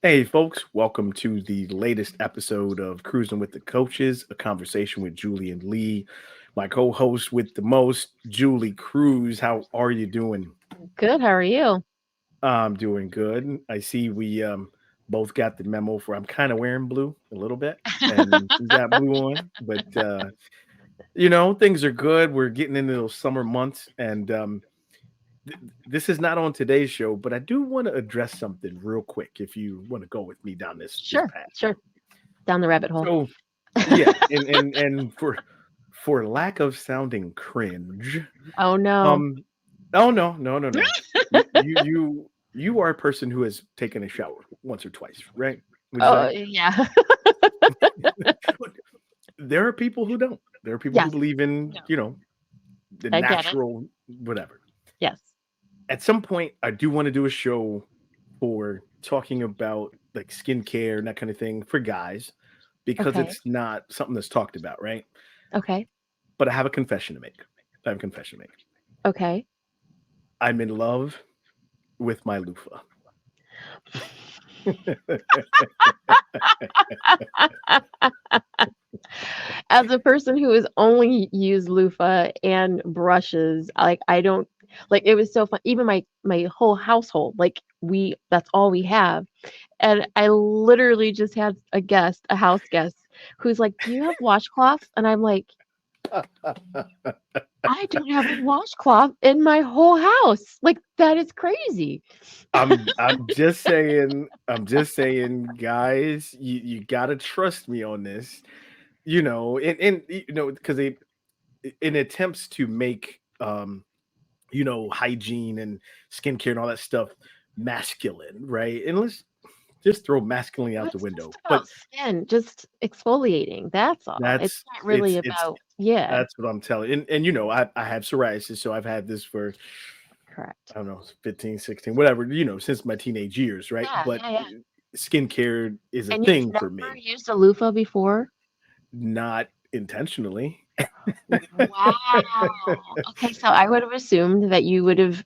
Hey, folks, welcome to the latest episode of Cruzin With The Coaches, a conversation with Julie and Lee, my co host with the most, Julie Cruz. How are you doing? Good. How are you? I'm doing good. I see we both got the memo for I'm kind of wearing blue a little bit, and you got blue on, but things are good. We're getting into those summer months, and this is not on today's show, but I do want to address something real quick if you want to go with me down this Sure, path. sure. Down the rabbit hole. So yeah, and for lack of sounding cringe, Oh no. um, oh no. You are a person who has taken a shower once or twice, right? Would you Oh say? yeah. Look, there are people who don't. There are people who Yes. believe in, No. the I get it. natural whatever. Yes. At some point, I do want to do a show for talking about like skincare and that kind of thing for guys because Okay. it's not something that's talked about, right? Okay. But I have a confession to make. I have a confession to make. Okay. I'm in love with my loofah. As a person who has only used loofah and brushes, like I don't like it was so fun. Even my whole household, like we that's all we have. And I literally just had a house guest who's like, "Do you have washcloths?" And I'm like, I don't have a washcloth in my whole house. Like, that is crazy. I'm just saying, guys, you gotta trust me on this. And because they in attempts to make hygiene and skincare and all that stuff masculine, right? And let's just throw masculine Well, out the it's window. just But about skin, just exexfoliating. That's all. It's that's not really it's about, yeah, that's what I'm telling. And I have psoriasis, so I've had this for correct. I don't know, 15, 16, whatever, since my teenage years, right? Yeah, But yeah, yeah. skincare is a And you've thing for never me, used a loofah before? not intentionally. Wow. Okay, so I would have assumed that you would have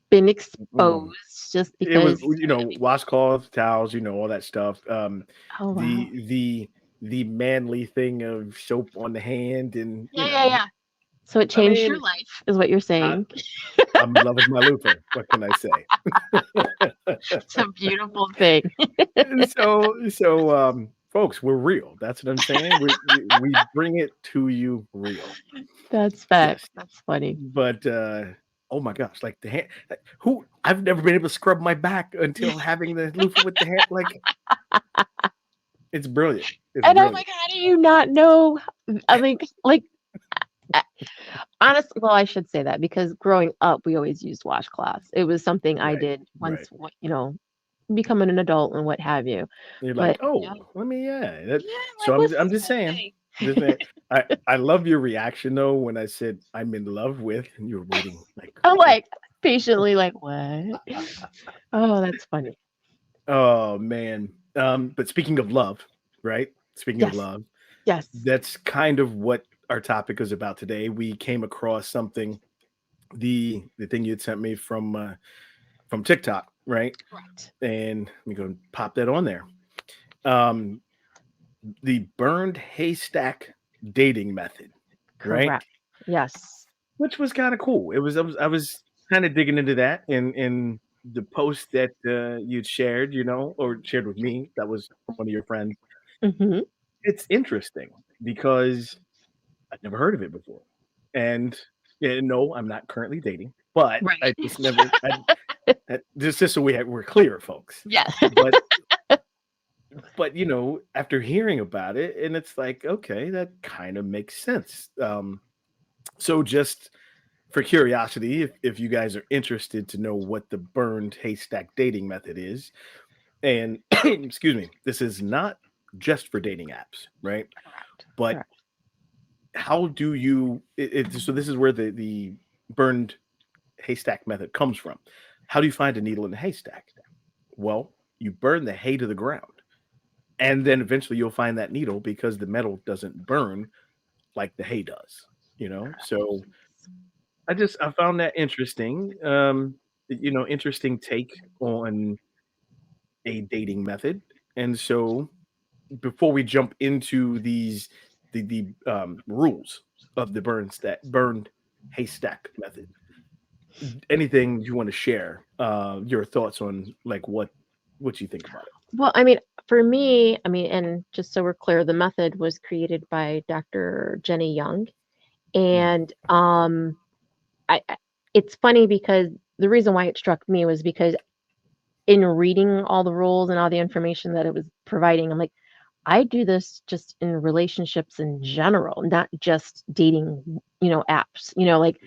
been Mm. exposed just It was, because washcloths, towels, all that stuff. oh wow. The manly thing of soap on the hand, and Yeah, yeah, yeah. So it I changed your mean, life, is what you're I, saying. I'm in love with my loofah. What can I say? It's a beautiful thing. So, folks, we're real. That's what I'm saying. We bring it to you real. That's facts. Yes. That's funny. But oh my gosh, like the hand, who I've never been able to scrub my back until having the loofah with the hand. Like it's brilliant. It's And oh my brilliant. God, how do you not know? I mean, like, uh, honestly, well, I should say that because growing up, we always used washcloths. It was something I Right. did Right. once, becoming an adult and what have you. You're like, But yeah, oh, let me, yeah. yeah, So like, I'm what's I'm this just whole saying. thing? Just saying. I love your reaction though when I said I'm in love with, and you were waiting I'm like like patiently, like, what? Oh, that's funny. oh man. But speaking of love, right? Speaking of Yes, love, yes. that's kind of what our topic is about today. We came across something, the thing you had sent me from TikTok, right? Correct. And let me go and pop that on there. Um, the Burned Haystack Dating Method, right? Correct. Yes. Which was kind of cool. I was kind of digging into that in the post that you'd shared, or shared with me. That was from one of your friends. Hmm. It's interesting because I've never heard of it before, and yeah, no, I'm not currently dating, but Right. I just never. Just so we're clear, folks. Yeah. But after hearing about it, and it's like, okay, that kind of makes sense. So just for curiosity, if you guys are interested to know what the burned haystack dating method is, and excuse me, this is not just for dating apps, right? Correct. But Correct. how do you? So this is where the burned haystack method comes from. How do you find a needle in a haystack? Well, you burn the hay to the ground, and then eventually you'll find that needle because the metal doesn't burn like the hay does. So I found that interesting. Interesting take on a dating method. And so before we jump into the rules of the burned haystack method, anything you want to share, your thoughts on like what you think about it? Well, I mean, for me, I mean, and just so we're clear, the method was created by Dr. Jenny Young. Mhm. And it's funny because the reason why it struck me was because in reading all the rules and all the information that it was providing, I'm like, I do this just in relationships in general, not just dating, apps.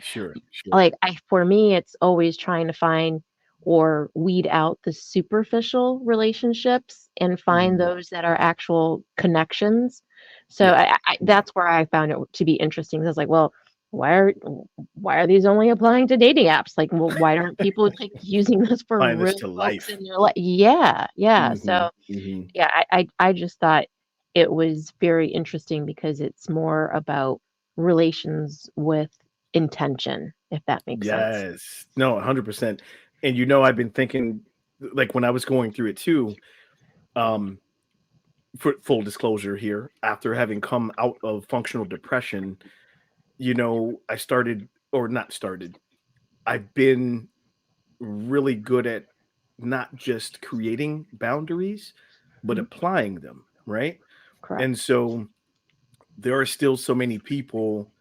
Sure, sure. Like I for me, it's always trying to find or weed out the superficial relationships and find Mhm. those that are actual connections. So Yeah. Yeah. that's where I found it to be interesting. I was like, well, why are why are these only applying to dating apps? Like, well, why aren't people like using this for Applying this real to folks life. in their life? Yeah, yeah. Mhm, So mhm. yeah, I just thought it was very interesting because it's more about relations with intention, if that makes sense. Yes. No, 100%. And I've been thinking, like when I was going through it too, um, for full disclosure here, after having come out of functional depression, I started, or not started, I've been really good at not just creating boundaries, but Mhm. applying them, right? And Correct. so there are still so many people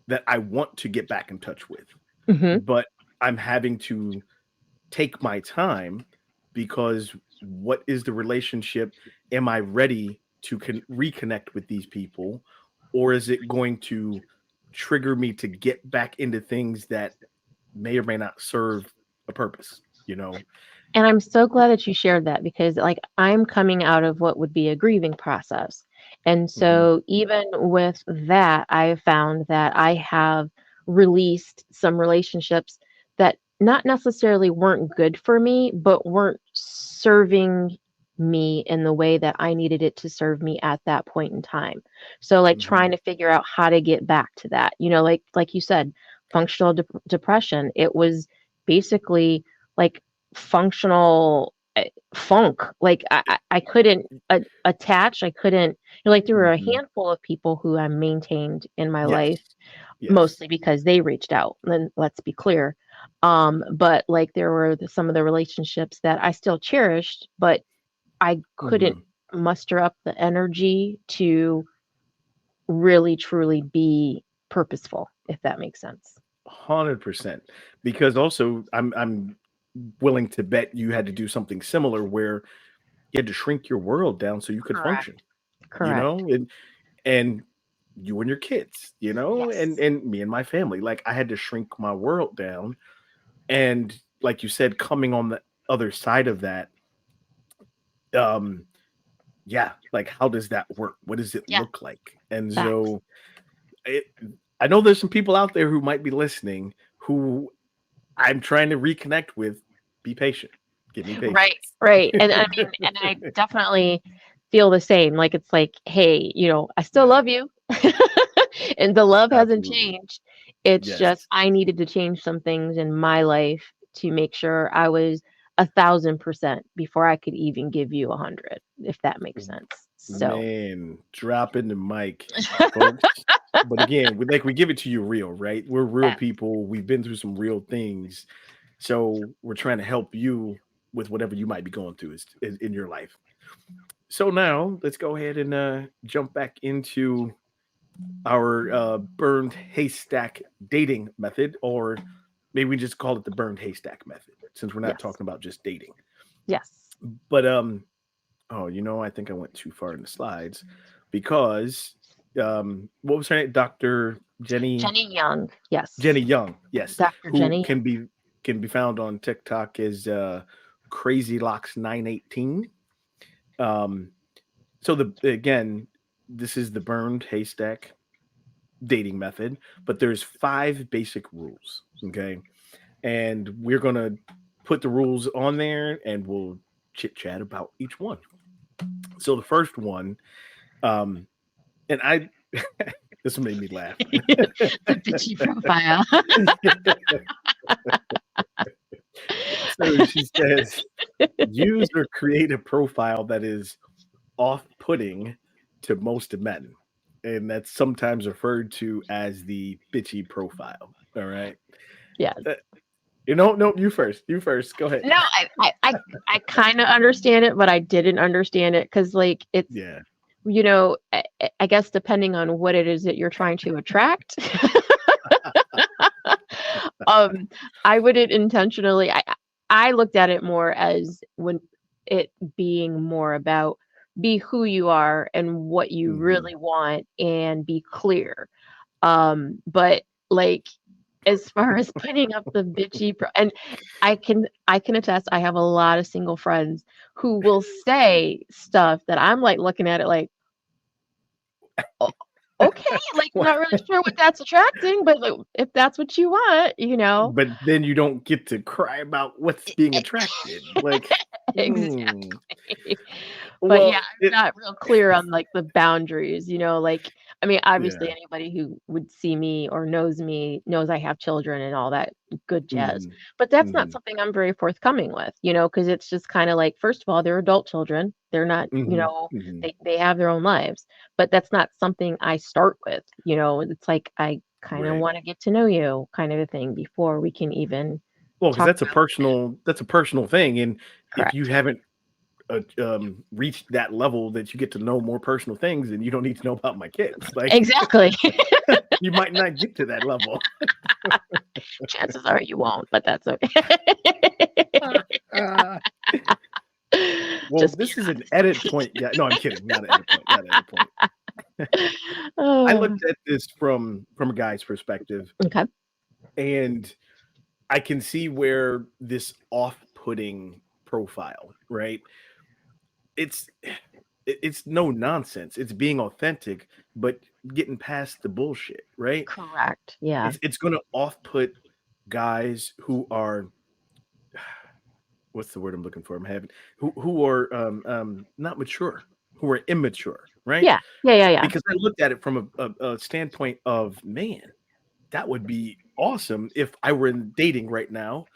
that I want to get back in touch with, Mhm. but I'm having to take my time because what is the relationship? Am I ready to reconnect with these people? Or is it going to trigger me to get back into things that may or may not serve a purpose, you know? And I'm so glad that you shared that because, like, I'm coming out of what would be a grieving process. And Mhm, so, even with that, I found that I have released some relationships that not necessarily weren't good for me, but weren't serving me in the way that I needed it to serve me at that point in time. So, like, trying mhm, to figure out how to get back to that, like you said, functional depression, it was basically like functional funk. Like I couldn't attach. I couldn't. Like there were a mhm. handful of people who I maintained in my Yes, life, yes. mostly because they reached out. And let's be clear. But like there were some of the relationships that I still cherished, but I couldn't Mhm. muster up the energy to really truly be purposeful, if that makes sense. 100%. Because also I'm willing to bet you had to do something similar where you had to shrink your world down so you could function, Correct. Correct. and you and your kids, and Yes. me and my family. Like I had to shrink my world down. And like you said, coming on the other side of that, um, yeah, like how does that work? What does it Yeah. look like? And Facts. so it, I know there's some people out there who might be listening who I'm trying to reconnect with. Be patient. Give me Right, patience. right. And I mean, and I definitely feel the same. Like it's like, hey, I still Yeah, love you. And the love hasn't absolutely. changed. It's Yes. just I needed to change some things in my life to make sure I was 1,000% before I could even give you 100, if that makes sense. So, Man, dropping the mic, folks. But again, we give it to you real, right? We're real facts. people. We've been through some real things. So we're trying to help you with whatever you might be going through in your life. So now let's go ahead and jump back into our burned haystack dating method, or maybe we just call it the burned haystack method, since we're not Yes. talking about just dating. Yes. But oh, I think I went too far in the slides because what was her name? Dr. Jenny Young. Yes. Jenny Young, yes, Dr. who Jenny Young. can be found on TikTok as Crazy Locks 918. Um, so again, this is the burned haystack dating method, but there's 5 basic rules. Okay, and we're gonna put the rules on there, and we'll chit chat about each one. So the first one, um, and I this made me laugh. The bitchy profile. So she says, use or create a profile that is off-putting to most men, and that's sometimes referred to as the bitchy profile. All right. Yeah. Uh, you know, no, you first. You first. Go ahead. No, I kind of understand it, but I didn't understand it because, like, it's, Yeah. I guess depending on what it is that you're trying to attract. um, I wouldn't intentionally. I looked at it more as when it being more about be who you are and what you Mhm. really want and be clear. But like as far as putting up the and I can attest, I have a lot of single friends who will say stuff that I'm like looking at it like, "O- okay, like Well, not really sure what that's attracting, but like, if that's what you want, but then you don't get to cry about what's being attracted. Like, hmm. exactly. But yeah, Well, I'm not real clear on like the boundaries, like I mean, obviously yeah. anybody who would see me or knows me knows I have children and all that good jazz. Mhm. But that's not Mhm. something I'm very forthcoming with, because it's just kind of like, first of all, they're adult children. They're not, Mhm. Mhm. they have their own lives. But that's not something I start with. It's like I kind of Right. want to get to know you kind of a thing before we can even Well, because talk about that's a personal thing, and if you correct. haven't reached that level that you get to know more personal things, then you don't need to know about my kids. Like, Exactly. you might not get to that level. Chances are you won't, but that's okay. Uh, well, Just being this is an edit honest. point. Yeah, no, I'm kidding. Not an edit point. Not an edit point. I Oh, looked at this from a guy's perspective, okay. and I can see where this off-putting profile, right? It's it's no nonsense. It's being authentic, but getting past the bullshit, right? Correct. Yeah. It's going to off-put guys who are what's the word I'm looking for? I'm having who are not mature, who are immature, right? Yeah. Yeah. Yeah. Yeah. Because I looked at it from a standpoint of man, that would be awesome if I were in dating right now.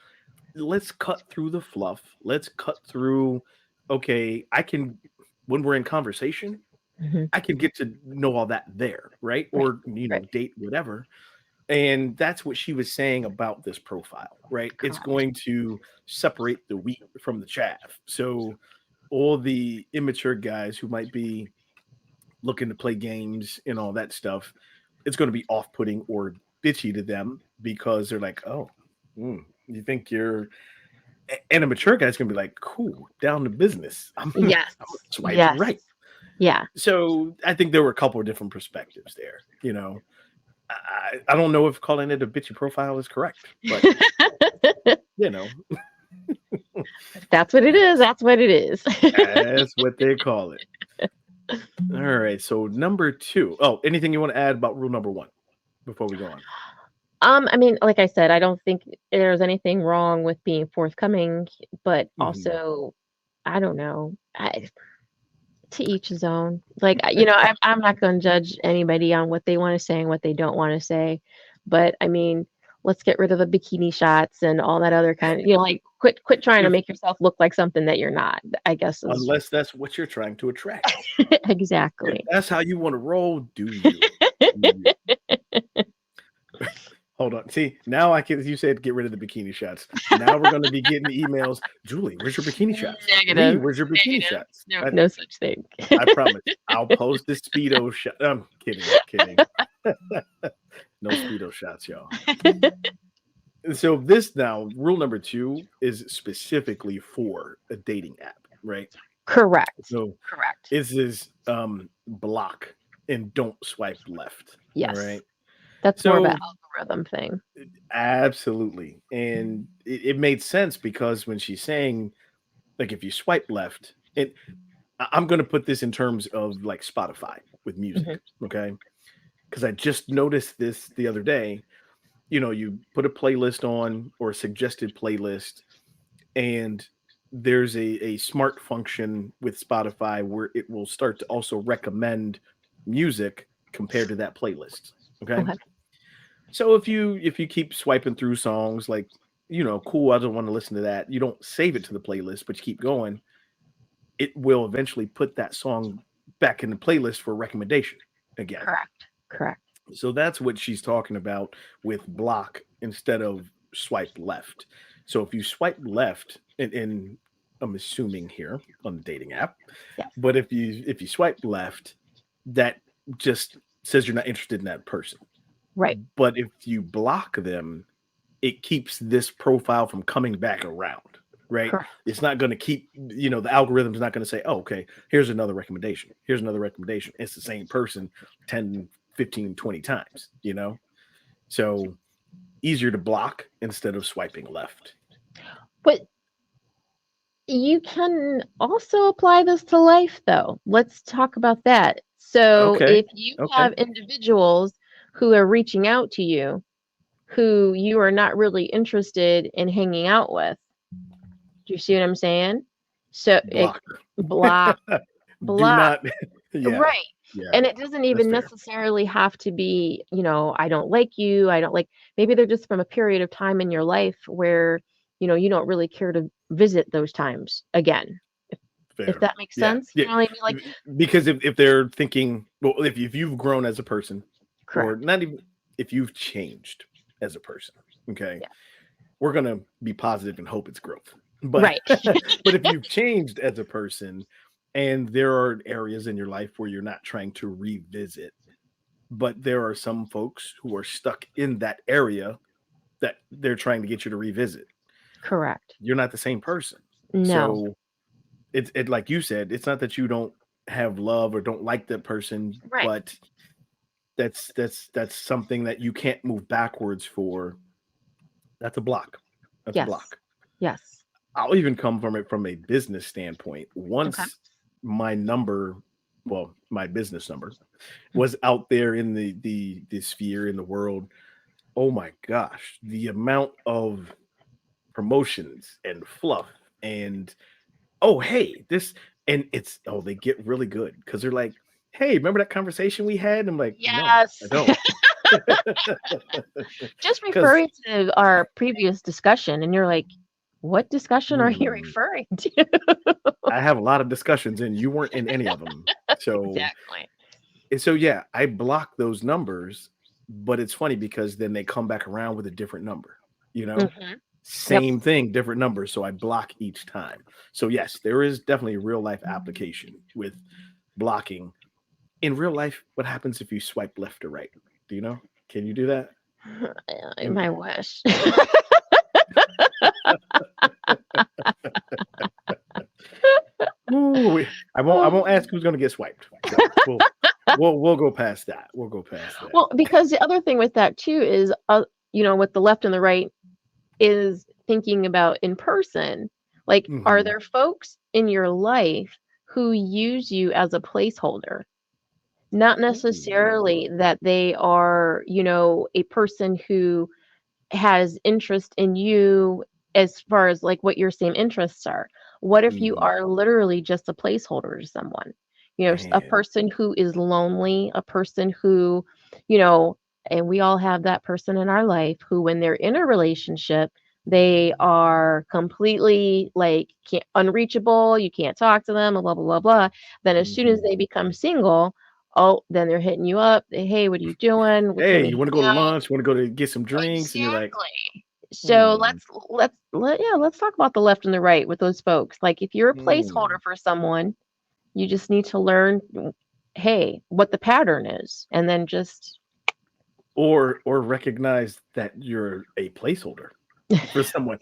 Let's cut through the fluff. Let's cut through. Okay, I can when we're in conversation, Hmm. I can get to know all that there, right? Right. Or Right. date whatever. And that's what she was saying about this profile, right? It's Correct. going to separate the wheat from the chaff. So all the immature guys who might be looking to play games and all that stuff, it's going to be off-putting or bitchy to them because they're like, oh, you think you're and a mature guy's gonna be like, cool, down to business. I'm Yes. swipe Yes. right. Yeah. So I think there were a couple of different perspectives there. I don't know if calling it a bitchy profile is correct, but you know, That's what it is. That's what it is. that's what they call it. All right. So number two. Oh, anything you want to add about rule number one before we go on? I mean, like I said, I don't think there's anything wrong with being forthcoming, but Mhm. also, I don't know. To each his own. Like, I'm not going to judge anybody on what they want to say and what they don't want to say. But I mean, let's get rid of the bikini shots and all that other kind of, like quit trying to If make yourself look like something that you're not, I guess is unless that's what you're trying to attract. If exactly. that's how you want to roll, do you? Do you? Hold on. See, now I can. You said get rid of the bikini shots. Now we're going to be getting emails. Julie, where's your bikini shots? Lee, Negative. where's your bikini Negative. shots? No, no such thing. I promise. I'll post the speedo shot. I'm kidding. Kidding. No speedo shots, y'all. So this now rule number two is specifically for a dating app, right? Correct. So Correct. this is block and don't swipe left. All Yes. right. That's more of an So algorithm thing. absolutely. And it made sense because when she's saying, like, if you swipe left, I'm going to put this in terms of like Spotify with Hmm. music. Okay. Because I just noticed this the other day. You put a playlist on or a suggested playlist, and there's a smart function with Spotify where it will start to also recommend music compared to that playlist. Okay. Okay. So if you keep swiping through songs like cool, I don't want to listen to that. You don't save it to the playlist, but you keep going. It will eventually put that song back in the playlist for recommendation again. Correct. Correct. So that's what she's talking about with block instead of swipe left. So if you swipe left, and I'm assuming here on the dating app, Yes. but if you swipe left, that just says you're not interested in that person. Right. But if you block them, it keeps this profile from coming back around, right? Correct. It's not going to keep, the algorithm's not going to say, oh, okay, here's another recommendation. Here's another recommendation. It's the same person 10, 15, 20 times, So easier to block instead of swiping left. But you can also apply this to life, though. Let's talk about that. So Okay. if you Okay. have individuals who are reaching out to you who you are not really interested in hanging out with, do you see what I'm saying? So Block. block, Do block. not. Yeah. Right. Yeah. And it doesn't That's even fair. necessarily have to be, I don't like you. I don't like, maybe they're just from a period of time in your life where, you don't really care to visit those times again. If Fair. that makes Yeah. sense. Yeah. You know what I mean? Like, Because if they're thinking, well, if you've grown as a person, or correct. not even if you've changed as a person, okay, Yeah. we're gonna be positive and hope it's growth. But Right. but if you've changed as a person, and there are areas in your life where you're not trying to revisit, but there are some folks who are stuck in that area that they're trying to get you to revisit. Correct. You're not the same person. No. So it like you said, it's not that you don't have love or don't like that person, Right. but that's something that you can't move backwards for. That's a block. That's a Yes. block. Yes. I'll even come from it from a business standpoint. Okay. Once my number, well, my business number was out there in the sphere in the world, oh my gosh, the amount of promotions and fluff and oh hey this and it's oh they get really good because they're like, hey, remember that conversation we had? And I'm like, no, Yes. I don't. Just Because referring to our previous discussion, and you're like, what discussion are you referring to? I have a lot of discussions and you weren't in any of them. So Exactly. and so yeah, I block those numbers, but it's funny because then they come back around with a different number, you know? Hmm. Yep. Same thing, different numbers. So I block each time. So yes, there is definitely a real life application with blocking. In real life, what happens if you swipe left or right? Do you know? Can you do that? And My wish. ooh, I won't ask who's gonna get swiped. So we'll go past that. We'll go past that. Well, because the other thing with that too is, with the left and the right is thinking about in person. Like, are Mhm. there folks in your life who use you as a placeholder? Not necessarily Ooh. that they are, a person who has interest in you as far as like what your same interests are. What if you Mhm. are literally just a placeholder to someone? A Man. person who is lonely, a person who, you know, and we all have that person in our life who, when they're in a relationship, they are completely like unreachable. You can't talk to them, blah, blah, blah, blah. Then as soon as Mhm. they become single, oh, then they're hitting you up. Hey, what are you doing? Can Hey, we you wanna go hang to out? lunch? Wanna go to get some drinks? And you're like, Exactly. So "Hmm, let's talk about the left and the right with those folks. Like, if you're a hmm." placeholder for someone, you just need to learn, hey, what the pattern is, and then just Or recognize that you're a placeholder for someone.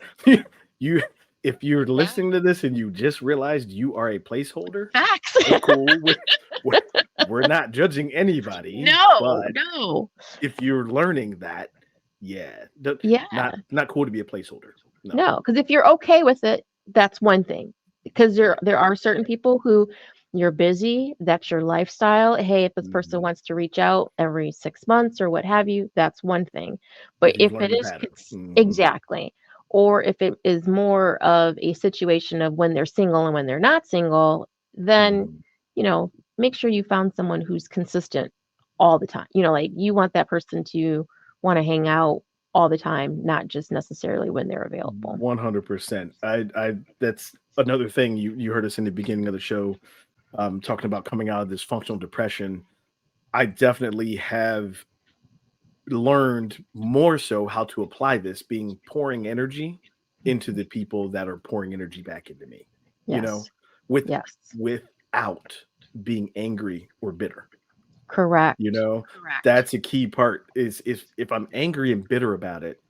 You if you're yeah, listening to this and you just realized you are a placeholder, facts. we're cool. We're we're not judging anybody, No, but no, if you're learning that, yeah, yeah, not cool to be a placeholder. No. no. Because if you're okay with it, that's one thing. Because Yeah. there are certain people who you're busy, that's your lifestyle. Hey, if this person Mhm. wants to reach out every 6 months or what have you, that's one thing. But If you've if it learned the is pattern. Mhm. exactly, or if it is more of a situation of when they're single and when they're not single, then, Mhm. make sure you found someone who's consistent all the time. Like, you want that person to want to hang out all the time, not just necessarily when they're available. 100%. I that's another thing you heard us in the beginning of the show, talking about coming out of this functional depression. I definitely have learned more so how to apply this, being pouring energy into the people that are pouring energy back into me. You know, Yes. with Yes. without being angry or bitter. Correct. You know, Correct. that's a key part. Is if I'm angry and bitter about it,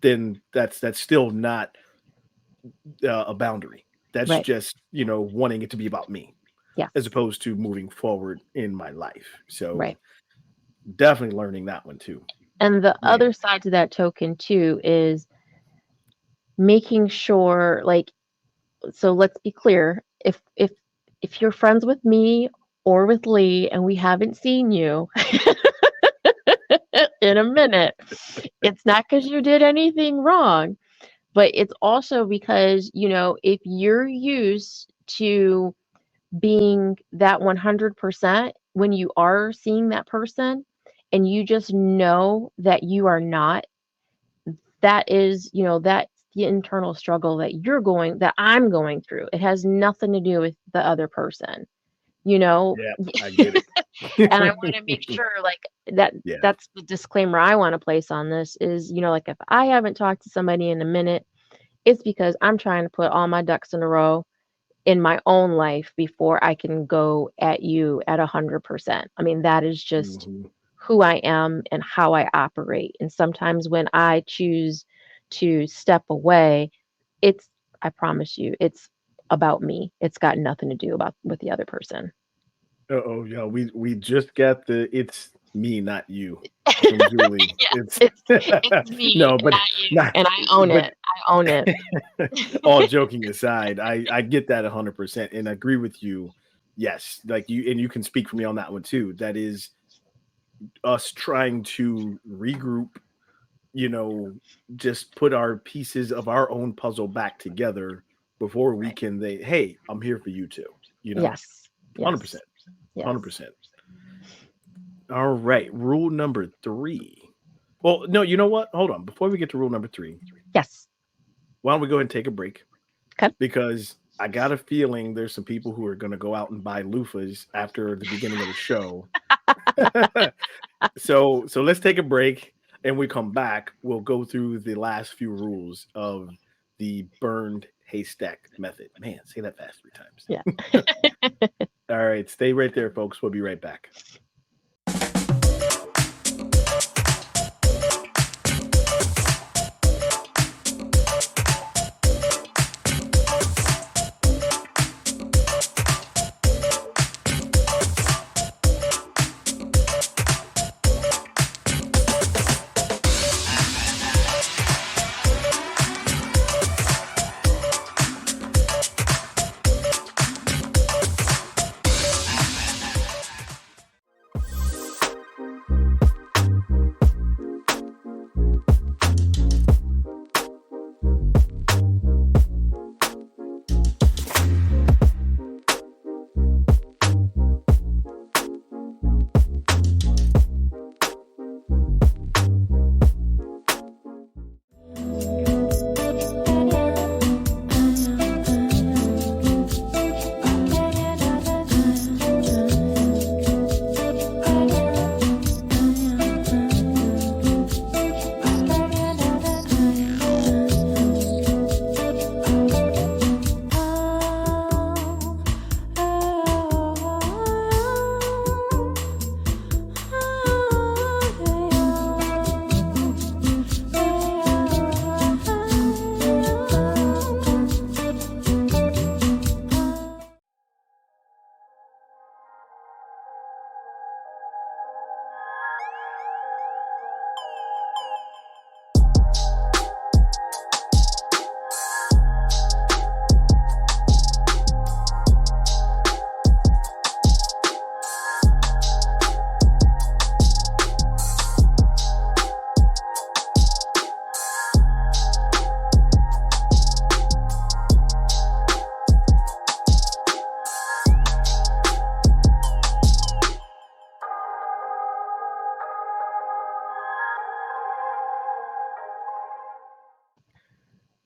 then that's still not a boundary. That's Right. just wanting it to be about me Yes. as opposed to moving forward in my life. So Right. definitely learning that one too, And the man. other side to that token too is making sure, like, so let's be clear, if you're friends with me or with Lee and we haven't seen you in a minute, it's not because you did anything wrong, but it's also because, if you're used to being that 100% when you are seeing that person and you just know that you are not, that is, that's the internal struggle that I'm going through. It has nothing to do with the other person, you know? Yeah, I get And I want to make it. sure, like, that Yeah. that's the disclaimer I want to place on this is, like, if I haven't talked to somebody in a minute, it's because I'm trying to put all my ducks in a row in my own life before I can go at you at 100%. I mean, that is just Mhm. who I am and how I operate. And sometimes when I choose to step away, I promise you, it's about me. It's got nothing to do with the other person. Uh-oh, yeah, we just got the "It's me, not you" from Julie. Yes, It's it's me, no, but not you, not and I own but it. I own it. all joking aside, I get that 100% and agree with you. Yes, like you can speak for me on that one too. That is us trying to regroup, you know, just put our pieces of our own puzzle back together before we Right. can hey, I'm here for you too, you know? Yes. Yes. 100%. Yes. 100%. All right, rule number 3. Well, no, you know what? Hold on. Before we get to rule number 3, Yes. why don't we go ahead and take a break? Okay. Because I got a feeling there's some people who are going to go out and buy loofahs after the beginning of the show. So let's take a break, and we come back. We'll go through the last few rules of the burned haystack method. Man, say that fast 3 times. Yeah. All right, stay right there, folks. We'll be right back.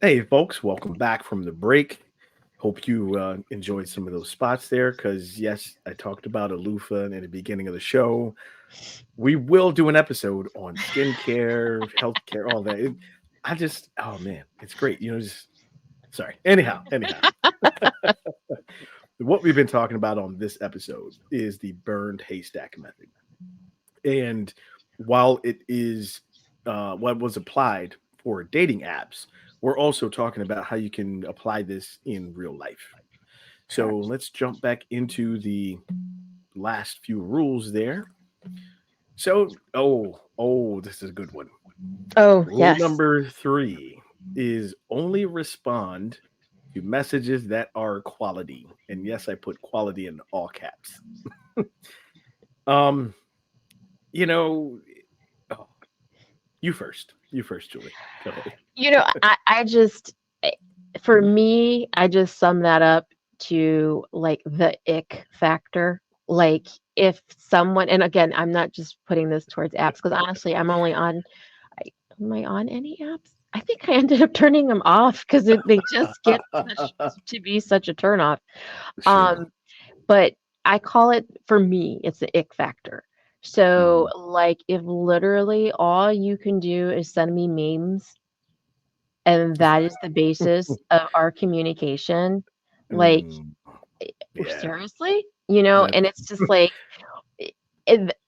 Hey, folks, welcome back from the break. Hope you enjoyed some of those spots there because, yes, I talked about a loofah in the beginning of the show. We will do an episode on skincare, healthcare, all that. I just, oh man, it's great. Just sorry. Anyhow, what we've been talking about on this episode is the burned haystack method. And while it is what was applied for dating apps, we're also talking about how you can apply this in real life. So Correct. let's jump back into the last few rules there. So, this is a good one. Oh, Rule yes. number 3 is only respond to messages that are quality. And yes, I put quality in all caps. Um, you know, oh, you first. You first, Julie. Go ahead. I just, for me, I just sum that up to like the ick factor. Like if someone, and again, I'm not just putting this towards apps because honestly, I'm only on, am I on any apps? I think I ended up turning them off because they just get such to be such a turnoff. Sure. Um, but I call it for me, it's the ick factor. So Mm, like if literally all you can do is send me memes and that is the basis of our communication, like mm, yeah. seriously, That and it's just like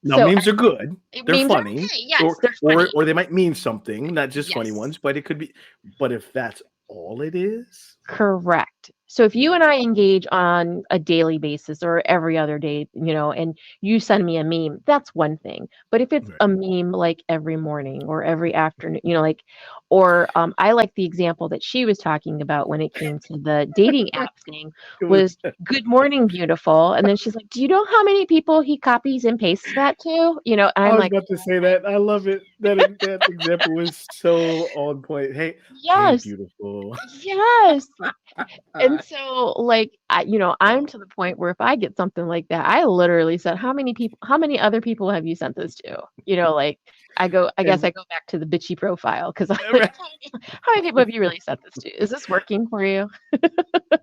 now so memes are good. They're memes are funny, okay. Yes, they're funny. or they might mean something, not just funny Yes. ones, but it could be. But if that's all it is, Correct. So if you yeah, and I engage on a daily basis or every other day, and you send me a meme, that's one thing. But if it's right. a meme like every morning or every afternoon, like, or I like the example that she was talking about when it came to the dating app thing It was. was good morning, beautiful. And then she's like, do you know how many people he copies and pastes that to? And I I'm was like, about to oh say my, that. I love it. That example was so on point. Hey, yes, beautiful. yes. And so, like, I'm to the point where if I get something like that, I literally said, how many other people have you sent this to? Like, I guess and I go back to the bitchy profile because I'm like, how many people have you really sent this to? Is this working for you?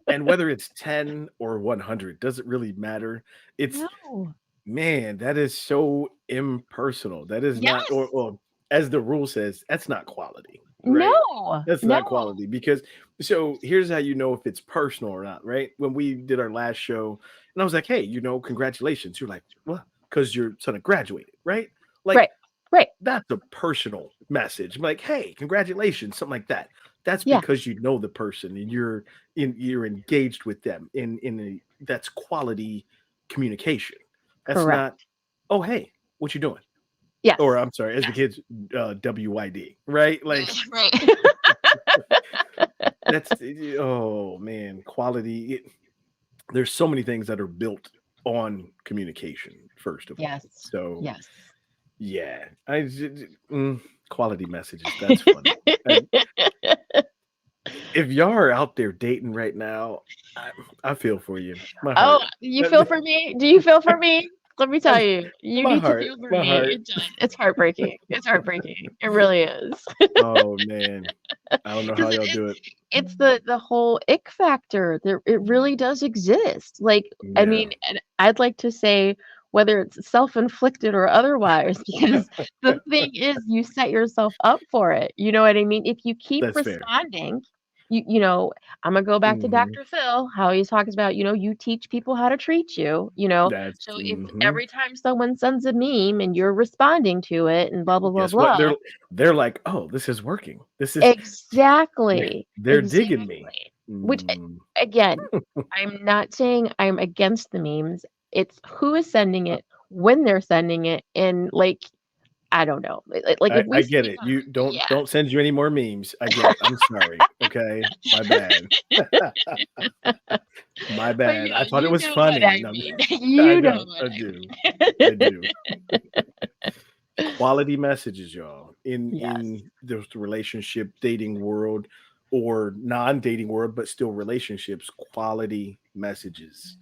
and whether it's 10 or 100 doesn't really matter. It's No. Man, that is so impersonal. That is not, Yes. or as the rule says, that's not quality, right? No. That's not No. quality because so here's how you know if it's personal or not, right? When we did our last show, and I was like, hey, congratulations. You're like, what? Because your son had graduated, right? Like, Right. Right. that's a personal message. I'm like, hey, congratulations, something like that. That's Yeah. because you know the person and you're engaged with them that's quality communication. That's not, Correct. oh hey, what you doing? Or Yes. I'm sorry, as the Yes. kids, WYD, right? Like Right. that's oh man, quality. There's so many things that are built on communication, first of all. Yes. So Yes. yeah, quality messages. That's funny. And if y'all are out there dating right now, I, I feel for you. My Oh, heart. you feel for me? Do you feel for me? Let me tell That's you, you my need to heart. feel for My me. heart. It does. It's heartbreaking. It's heartbreaking. It really is. Oh man, I don't know how Because y'all do it. it's the whole ick factor. It really does exist. Like, I Yeah, mean, and I'd like to say whether it's self-inflicted or otherwise, because the thing is you set yourself up for it. You know what I mean? If you keep that's fair. responding, I'm gonna go back to Mhm. Dr. Phil, how he talks about, you teach people how to treat you. That's So if mhm. every time someone sends a meme and you're responding to it and blah blah blah Guess what? blah, They're like, oh, this is working. This is exactly, they're digging me. exactly. Which Mm, again, I'm not saying I'm against the memes. It's who is sending it, when they're sending it, and like I don't know. Like if we I get speak it. on, You yeah. don't send you any more memes. I get it. I'm sorry. Okay, my bad. My But bad. I thought it you was know what funny. I No, mean. I You know know. what I I do. I mean. do. Quality messages, y'all, Yes, in the relationship dating world or non-dating world, but still relationships. Quality messages.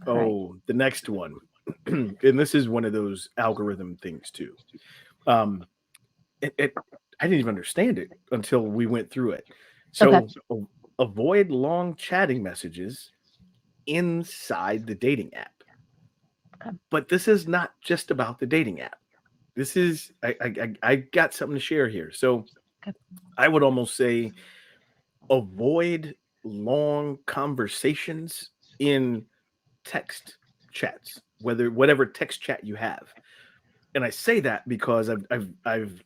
right. Oh, the next one, and this is one of those algorithm things too. Um, it I didn't even understand it until we went through it. Okay. So avoid long chatting messages inside the dating app. Okay. But this is not just about the dating app. This is I got something to share here. So Okay. I would almost say avoid long conversations in text chats, whatever text chat you have. And I say that because I've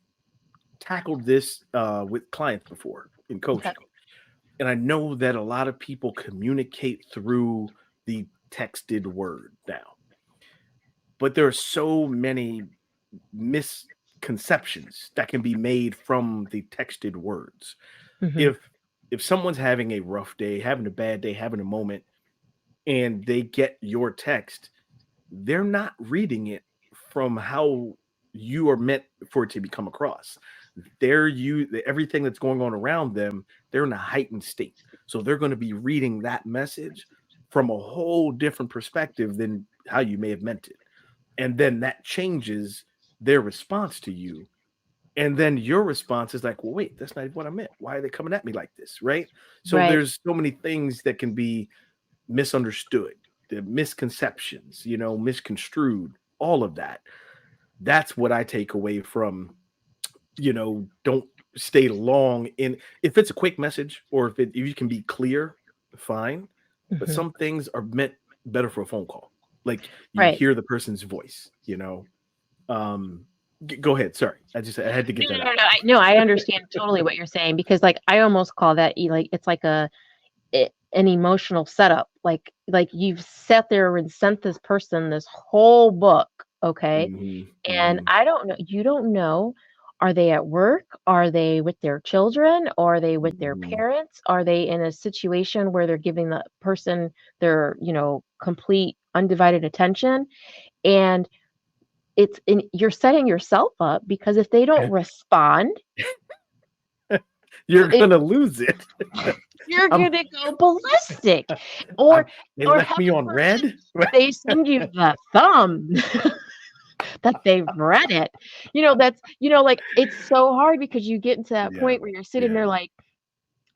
tackled this with clients before in Okay. coaching, and I know that a lot of people communicate through the texted word now, but there are so many misconceptions that can be made from the texted words. Hmm. If someone's having a rough day, having a bad day, having a moment, and they get your text, they're not reading it from how you are meant for it to become across. Everything that's going on around them, they're in a heightened state. So they're going to be reading that message from a whole different perspective than how you may have meant it. And then that changes their response to you. And then your response is like, well, wait, that's not what I meant. Why are they coming at me like this? Right. So Right. there's so many things that can be misunderstood, the misconceptions, misconstrued, all of that. That's what I take away from, don't stay long in. If it's a quick message or if you can be clear, fine. But Hmm. some things are meant better for a phone call. Like you Right. hear the person's voice. Um, go ahead. Sorry. I had to No, get that no, no, out. no. No, I understand totally what you're saying because, like, I almost call that like it's like an emotional setup. Like you've sat there and sent this person this whole book, okay? Hmm. And Hmm. I don't know, you don't know, are they at work? Are they with their children? Are they with their Hmm. parents? Are they in a situation where they're giving the person their, complete undivided attention? And you're setting yourself up because if they don't respond, You're it, gonna lose it. you're I'm, gonna go ballistic. Or they or left me heaven on forbid, red. they send you the thumb that they've read it. That's like it's so hard because you get into that Yeah. point where you're sitting Yeah. there like,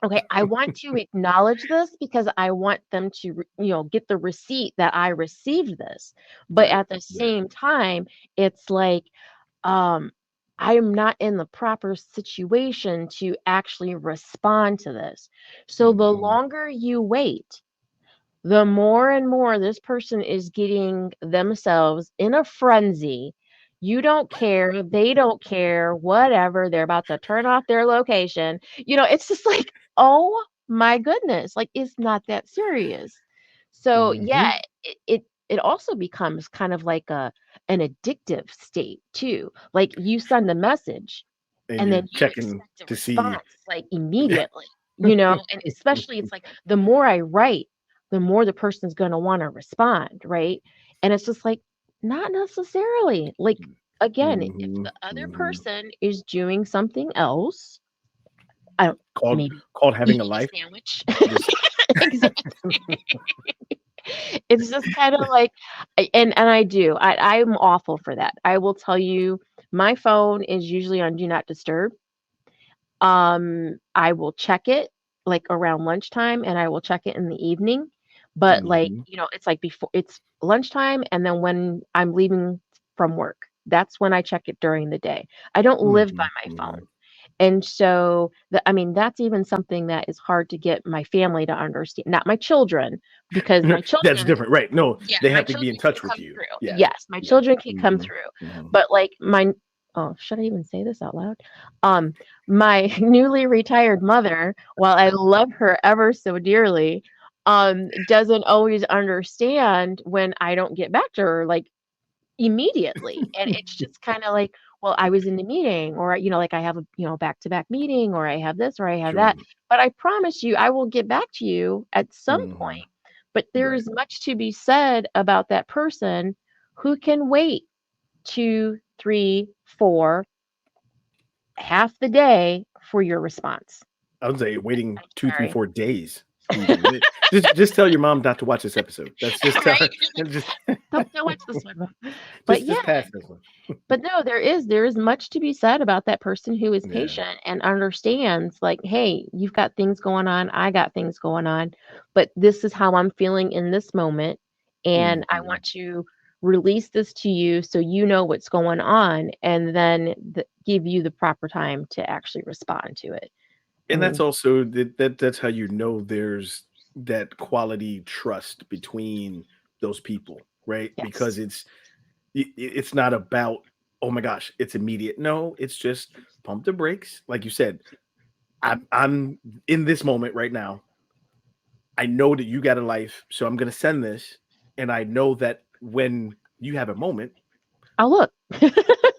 okay, I want to acknowledge this because I want them to, get the receipt that I received this. But Right. at the Right. same time, it's like, um, I am not in the proper situation to actually respond to this. So the Mhm. longer you wait, the more and more this person is getting themselves in a frenzy. You don't care, they don't care, whatever. They're about to turn off their location. It's just like, oh my goodness, like it's not that serious. So yeah, Mhm. it also becomes kind of like an addictive state too. Like you send a message And and you're then you checking expect a to see. response like immediately, and especially it's like the more I write, the more the person's going to want to respond, right? And it's just like, not necessarily. Like, again, if Mhm. the other Mhm. person is doing something else, I don't, Called maybe called having a eating a life. sandwich. Just Exactly. It's just kind of like, and I do. I'm awful for that. I will tell you, my phone is usually on do not disturb. I will check it like around lunchtime and I will check it in the evening. But like, Mhm. it's like before it's lunchtime and then when I'm leaving from work, that's when I check it during the day. I don't live by Mhm. my phone. Mhm. And so I mean, that's even something that is hard to get my family to understand. Not my children, because my That's children, different, right? No, yeah, they my have to be in children can touch with come you. through. Yeah. Yes, my Yeah. children can come Mhm. through. Mhm. But like oh, should I even say this out loud? My newly retired mother, while I love her ever so dearly, doesn't always understand when I don't get back to her like immediately. And it's just kind of like, well, I was in the meeting, or like I have a back-to-back meeting, or I have this or I have Sure. that. But I promise you I will get back to you at some Mhm. point. But Right. there's much to be said about that person who can wait 2, 3, 4, half the day for your response. I would say waiting I'm 2, 3, sorry. 4 days. Just tell your mom not to watch this episode. That's just tell Right? her. And just Don't watch this one, Mom. But just yeah, pass this one. but no, there is much to be said about that person who is Yeah. patient and understands, like, hey, you've got things going on, I got things going on, but this is how I'm feeling in this moment, and I Mhm. want to release this to you so you know what's going on, and then give you the proper time to actually respond to it. I And that's mean, also that's how you know there's that quality trust between those people, right? Because yes. it's not about, oh my gosh, it's immediate. No, it's just pump the brakes. Like you said, I'm in this moment right now. I know that you got a life, so I'm gonna send this, and I know that when you have a moment, Oh, look.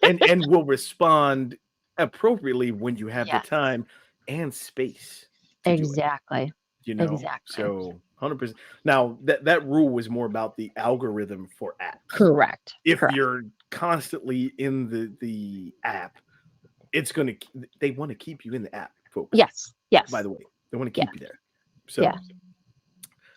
and will respond appropriately when you have the Yes, time and space to do it. exactly. Exactly. So 100%. Now that rule was more about the algorithm for apps. Correct. If Correct. you're constantly in the app, it's gonna they want to keep you in the app, folks. Yes. By Yes. the way, they want to Yeah. keep you there. Yeah. So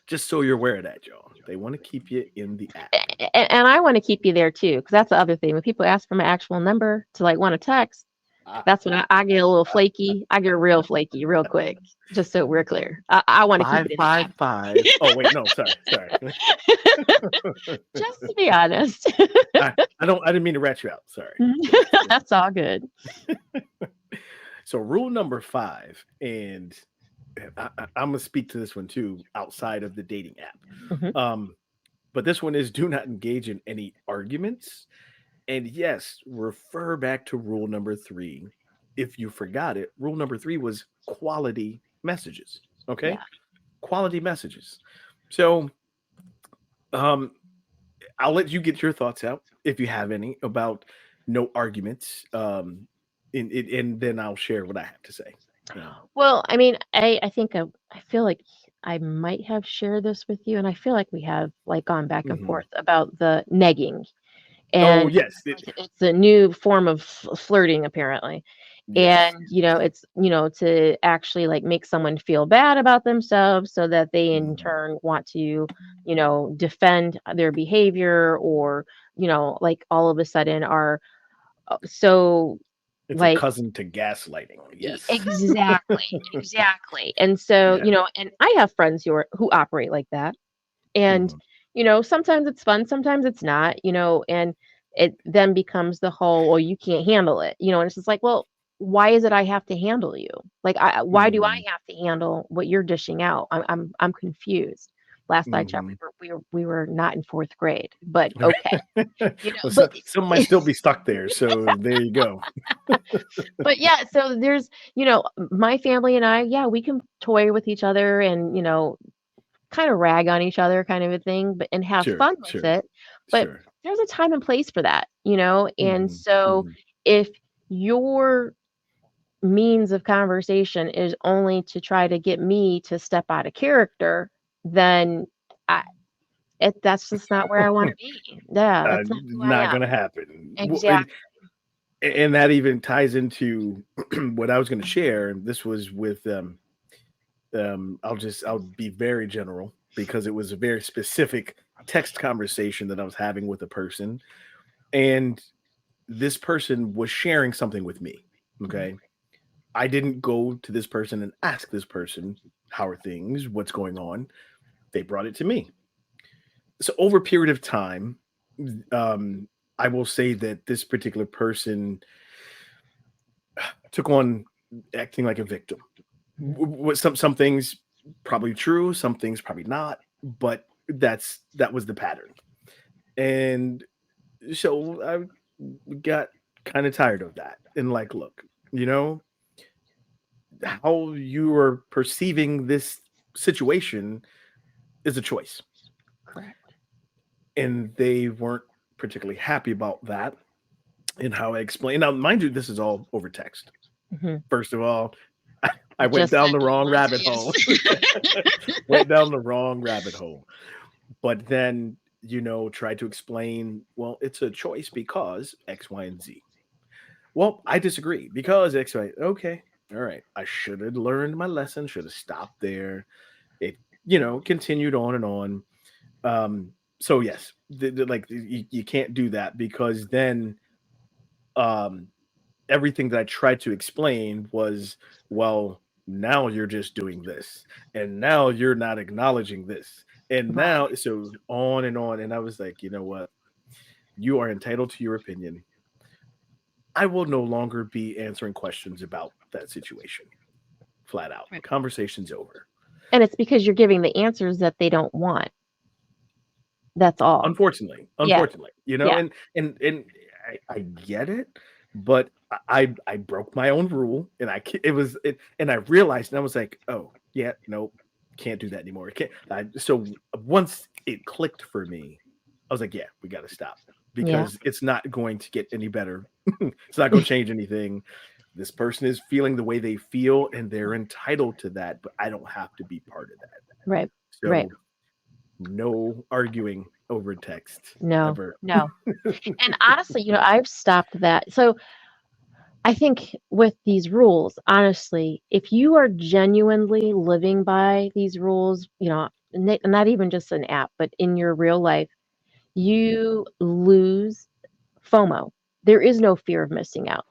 just so you're aware of that, y'all, they want to keep you in the app. And I want to keep you there too, because that's the other thing. When people ask for my actual number to like want to text, Ah, that's when I get a little flaky. I get real flaky real quick, just so we're clear. I want to keep it in the app, 555. Oh wait, no, sorry. just to be honest. I didn't mean to rat you out. Sorry. That's all good. So rule number 5, and I'm gonna speak to this one too outside of the dating app. Mhm. But this one is do not engage in any arguments. And yes, refer back to rule number 3. If you forgot it, rule number 3 was quality messages. Okay, Yeah. quality messages. So um, I'll let you get your thoughts out if you have any about no arguments. And then I'll share what I have to say. Um, Well, I mean, I think I feel like I might have shared this with you, and I feel like we have like gone back and mhm. forth about the negging, Oh and yes, like it's a new form of flirting apparently. yes. And it's to actually like make someone feel bad about themselves so that they in Mhm. turn want to defend their behavior, or like all of a sudden are so It's a like cousin to gaslighting. Yes. exactly, exactly. And so Yeah. and I have friends who operate like that. And Mhm. sometimes it's fun, sometimes it's not, and it then becomes the whole, well, you can't handle it, and it's just like, well, why is it I have to handle you? Like, why do I Mhm. have to handle what you're dishing out? I'm confused. Last I checked, Mhm. we were not in fourth grade, but okay, Well, but some might still be stuck there, so there you go. but yeah, so there's my family and I, yeah, we can toy with each other and kind of rag on each other kind of a thing, but and have Sure, fun with sure, it. But sure. there's a time and place for that, and Mhm, so mhm. if your means of conversation is only to try to get me to step out of character, then I that's just not where I want to be. Yeah, that's not who I Not am. gonna happen. Well, Exactly. and that even ties into what I was gonna share, and this was with, I'll be very general because it was a very specific text conversation that I was having with a person, and this person was sharing something with me, Mhm. okay? I didn't go to this person and ask this person, "How are things? What's going on?" They brought it to me. So over a period of time, um, I will say that this particular person took on acting like a victim. Mhm. Some things probably true, some things probably not, but that was the pattern. And so I got kind of tired of that. And like, look, you know, how you are perceiving this situation is a choice. Correct. And they weren't particularly happy about that and how I explain. Now, mind you, this is all over text. Mhm. First of all, I went Just down sent the you wrong one, so rabbit hole. yes. Went down the wrong rabbit hole. But then, tried to explain, well, it's a choice because X, Y, and Z. Well, I disagree because X, Y. Okay. All right. I should have learned my lesson, should have stopped there. it, continued on and on. So yes, like you can't do that, because then um, everything that I tried to explain was, well, now you're just doing this, and now you're not acknowledging this, and Right. now so on and on. And I was like, you know what? You are entitled to your opinion. I will no longer be answering questions about that situation. Flat out. Right. Conversation's over. And it's because you're giving the answers that they don't want. That's all. Unfortunately, Yeah. unfortunately, Yeah. and I get it, but I broke my own rule, and and I realized, and I was like, oh yeah, nope, can't do that anymore. Can't. So once it clicked for me, I was like, yeah, we got to stop, Yeah. because it's not going to get any better. It's not going to change anything. This person is feeling the way they feel, and they're entitled to that, but I don't have to be part of that. Right. Right. So no arguing over text No. ever. No. And honestly, I've stopped that. So I think with these rules, honestly, if you are genuinely living by these rules, not even just an app, but in your real life, you lose FOMO. There is no fear of missing out,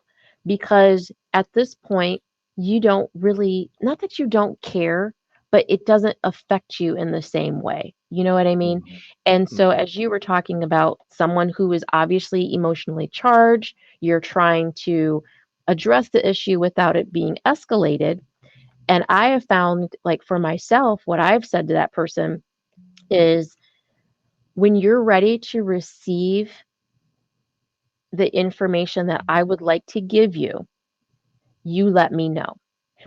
because at this point, you don't really, not that you don't care, but it doesn't affect you in the same way. You know what I mean? Mhm, And so, mhm. as you were talking about someone who is obviously emotionally charged, you're trying to address the issue without it being escalated. And I have found, like for myself, what I've said to that person is, when you're ready to receive the information that I would like to give you, you let me know.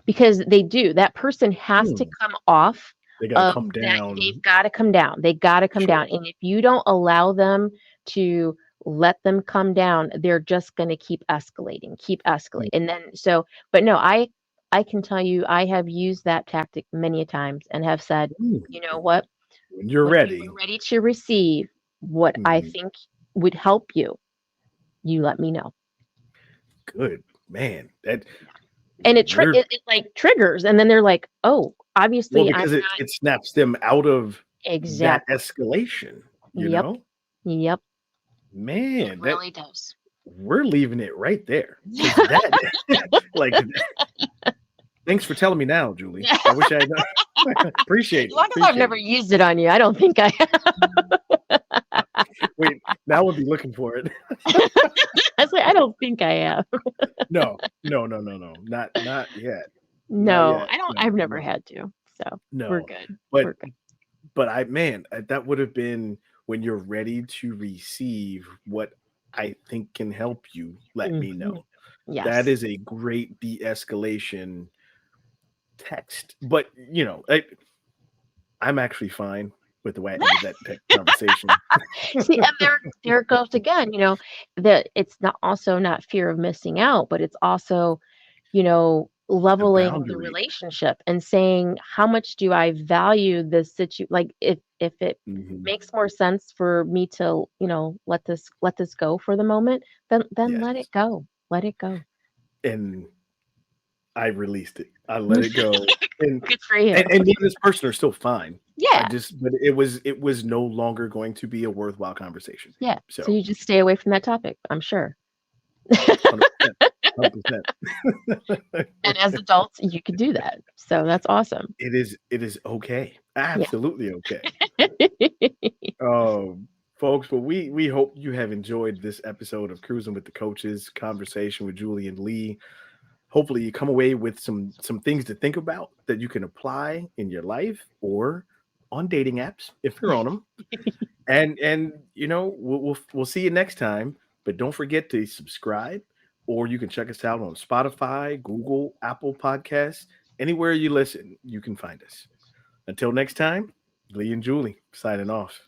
Because they do. That person has to Hmm. come off They gotta of come that. They've down. got to come down. They got to come Sure. down. And if you don't allow them to let them come down, they're just going to keep escalating. Mm. And then but no, I can tell you I have used that tactic many a times and have said, Mm. you know what? When you're When you are ready. ready to receive what I Mhm. think would help you, you let me know. Good. Man, that And we're it like triggers, and then they're like, "Oh, well, obviously I'm because not." it snaps them out of that Exactly. escalation, you Yep. know? Yep. It Man, that really does. we're leaving it right there, because that like, thanks for telling me now, Julie. Yeah. I wish I had appreciate As it, long as I've appreciate never it. used it on you, I don't think I Wait, now I'll be looking for it. I say I don't think I have. No, no, no, no, no, not yet. Not No, yet. I don't No, I've never no, had to. So, we're no. good. But We're good. that would have been, when you're ready to receive what I think can help you, let me Mhm. know. That Yes. is a great de-escalation text. But I'm actually fine with the way I ended that conversation. See, and there it goes again, that it's not also not fear of missing out, but it's also, The leveling the boundary. relationship and saying, how much do I value this like if it Mhm. makes more sense for me to, let this go for the moment, then Yes. let it go. Let it go. And I released it. I let it go. And Good for you. and me and this person are still fine. Yeah. But it was no longer going to be a worthwhile conversation. Yeah. So So you just stay away from that topic, I'm sure. 100%. 100%. And as adults, you could do that. So that's awesome. It is okay. Yeah. Absolutely okay. Folks, well, we hope you have enjoyed this episode of Cruising with the Coaches, conversation with Julie and Lee. Hopefully you come away with some things to think about that you can apply in your life or on dating apps if you're on them. And we'll see you next time. But don't forget to subscribe, or you can check us out on Spotify, Google, Apple Podcasts, anywhere you listen, you can find us. Until next time, Lee and Julie signing off.